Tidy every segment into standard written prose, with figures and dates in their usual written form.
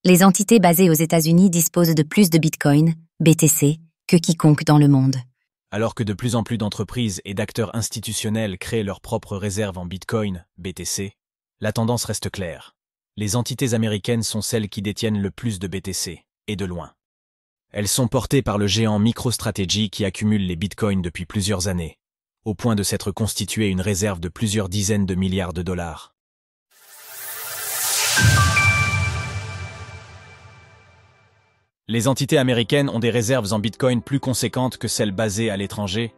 Les entités basées aux États-Unis disposent de plus de Bitcoin, BTC, que quiconque dans le monde. Alors que de plus en plus d'entreprises et d'acteurs institutionnels créent leurs propres réserves en Bitcoin, BTC, la tendance reste claire. Les entités américaines sont celles qui détiennent le plus de BTC, et de loin. Elles sont portées par le géant MicroStrategy qui accumule les bitcoins depuis plusieurs années, au point de s'être constitué une réserve de plusieurs dizaines de milliards de dollars. Les entités américaines ont des réserves en bitcoin plus conséquentes que celles basées à l'étranger.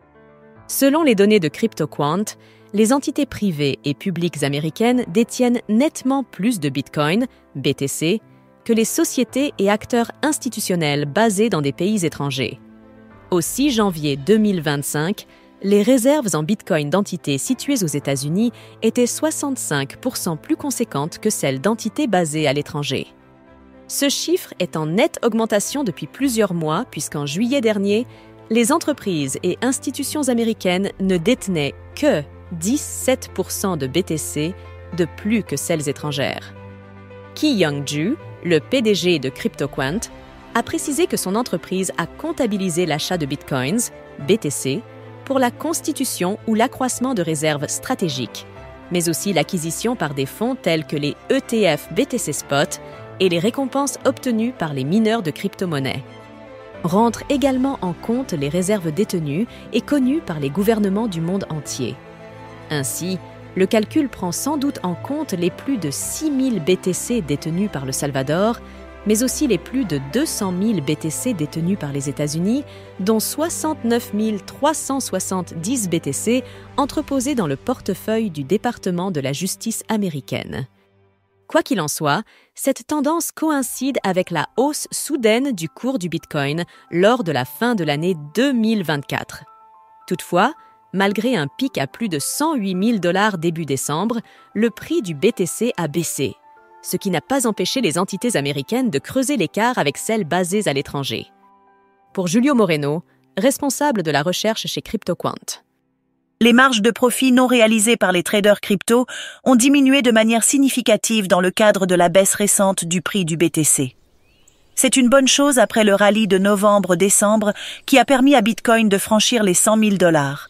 Selon les données de CryptoQuant, les entités privées et publiques américaines détiennent nettement plus de bitcoin, BTC, que les sociétés et acteurs institutionnels basés dans des pays étrangers. Au 6 janvier 2025, les réserves en bitcoin d'entités situées aux États-Unis étaient 65% plus conséquentes que celles d'entités basées à l'étranger. Ce chiffre est en nette augmentation depuis plusieurs mois puisqu'en juillet dernier, les entreprises et institutions américaines ne détenaient que 17% de BTC de plus que celles étrangères. Ki-Young Ju, le PDG de CryptoQuant, a précisé que son entreprise a comptabilisé l'achat de bitcoins, BTC, pour la constitution ou l'accroissement de réserves stratégiques, mais aussi l'acquisition par des fonds tels que les ETF BTC Spot et les récompenses obtenues par les mineurs de crypto-monnaies. Rentrent également en compte les réserves détenues et connues par les gouvernements du monde entier. Ainsi, le calcul prend sans doute en compte les plus de 6000 BTC détenus par le Salvador, mais aussi les plus de 200 000 BTC détenus par les États-Unis, dont 69 370 BTC entreposés dans le portefeuille du département de la justice américaine. Quoi qu'il en soit, cette tendance coïncide avec la hausse soudaine du cours du Bitcoin lors de la fin de l'année 2024. Toutefois, malgré un pic à plus de 108 000 $ début décembre, le prix du BTC a baissé, ce qui n'a pas empêché les entités américaines de creuser l'écart avec celles basées à l'étranger. Pour Julio Moreno, responsable de la recherche chez CryptoQuant. Les marges de profit non réalisées par les traders crypto ont diminué de manière significative dans le cadre de la baisse récente du prix du BTC. C'est une bonne chose après le rallye de novembre-décembre qui a permis à Bitcoin de franchir les 100 000 $.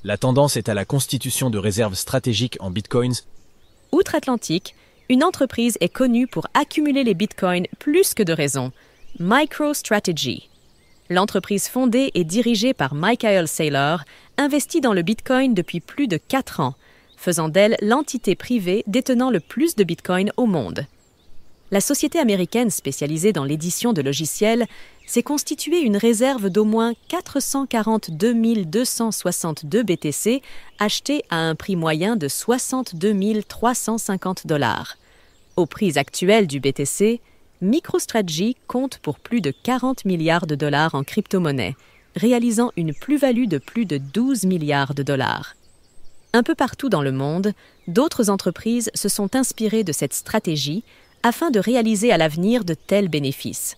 La tendance est à la constitution de réserves stratégiques en bitcoins. Outre-Atlantique, une entreprise est connue pour accumuler les bitcoins plus que de raison, MicroStrategy. L'entreprise fondée et dirigée par Michael Saylor investit dans le bitcoin depuis plus de 4 ans, faisant d'elle l'entité privée détenant le plus de bitcoin au monde. La société américaine spécialisée dans l'édition de logiciels s'est constituée une réserve d'au moins 442 262 BTC achetés à un prix moyen de 62 350 $. Au prix actuel du BTC, MicroStrategy compte pour plus de 40 milliards de dollars en crypto-monnaies, réalisant une plus-value de plus de 12 milliards de dollars. Un peu partout dans le monde, d'autres entreprises se sont inspirées de cette stratégie afin de réaliser à l'avenir de tels bénéfices.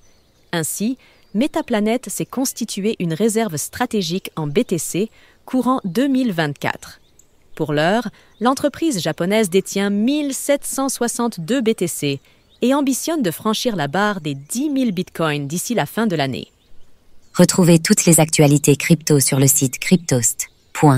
Ainsi, Metaplanet s'est constitué une réserve stratégique en BTC courant 2024. Pour l'heure, l'entreprise japonaise détient 1762 BTC et ambitionne de franchir la barre des 10 000 bitcoins d'ici la fin de l'année. Retrouvez toutes les actualités crypto sur le site cryptost.fr.